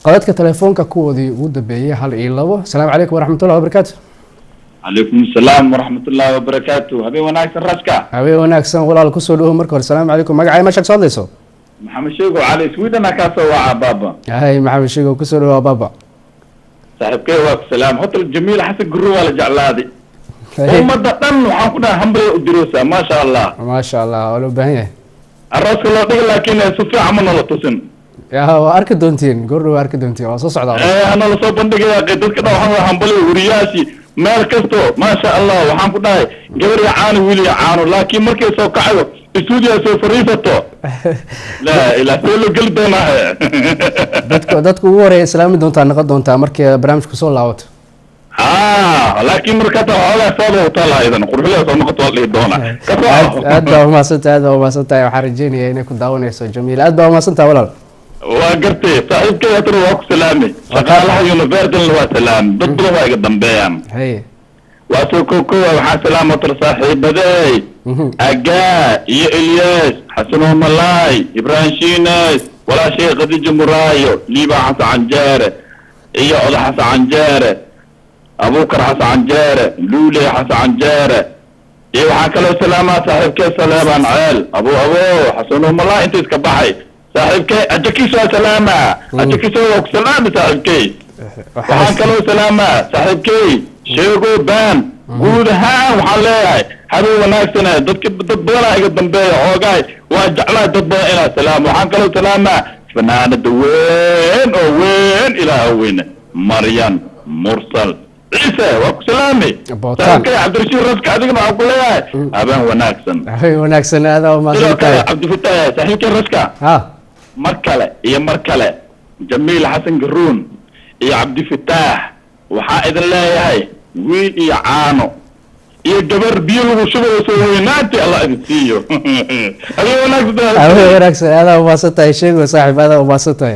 قادتك تليفونك كودي ودبيه هل إيلو السلام عليكم ورحمة الله وبركاته. عليكم السلام ورحمة الله وبركاته. هبي وناكسن رشكا. هبي وناكسن ولا الكسر له مركور السلام عليكم مقعي ماشك صديسو. محمد شيخو علي سويدنا كاسو وع بابا. هاي محمد شيخو كسر له بابا. صاحب كيف السلام هوتل الجميل حسن قروا ولا جعلادي. هم دقن وحنا همبل الدروس ما شاء الله. ما شاء الله ولو بهيه. الراس الله دقل لكن سوفي عملنا لطسن. يا هو أركض دونتين قروا أركض دونتين وصوص عذاب. أنا لصوب بندق يا قدر كده وحنا همبل ورياسي. مال كستو ما شاء الله وحنا كنا قبل يعانو ويلي يعانو لكن مركز سوق عيو استوديو سو فريفتو لا إلا سولو قلبنا dadku ugu horeeyay islaami doontaa noqon doontaa markii barnaamijku soo laabato laakiin markata hoogaa soo laabataa idan qurxilada soo noqoto wali doona aad baa umaasantahay waxaan rajeynayaa inay ku daawanayso Jamiil aad baa umaasantahay walaal waa gartay saaxiibkay hadda waa ku salaamay shaqaalaha universal waa salaam dad badan waa iga dambeeyaan hay واسوكوكو وحسلام مطر صاحبتي اجا يا الياس حسن ملاي ابراهيم شيناس ولا شيء خديجه مرايو ليبا حسن عنجاره يا الله حسن عنجاره ابو بكر حسن عنجاره لولي حسن عنجاره اي وحكى سلامات صاحبك سلام عن عيل ابو حسن ملاي انت اسكبحي صاحبك اجاكي سلامه اجاكي سلامه صاحبك وحكى سلامه صاحبك sheego baan guud ahaan waxaan leeyahay habeen wanaagsan dadka dad badan ay dambeeyo hoogaay waa jeclaa dad badan ila salaam waxaan kaloo salaamaa fanaanada weyn oo weyn ilaa weyn maryan mursal ciise waa ku salaamay sababkay cabdirashiid raska adigna waxaan ku leeyahay habeen wanaagsan aad oo maasantay cabdifataax saaxiibkay raska mar kale jamiil xasan garuun iyo cabdifataax waxaa idin leeyahay wiil iyo caano iyo gabar biyo lagu shubayo soo weynaantay allah idin siiyo habeen wanaagsan aad oo maasantay sheego saaxiib aad oo maasantay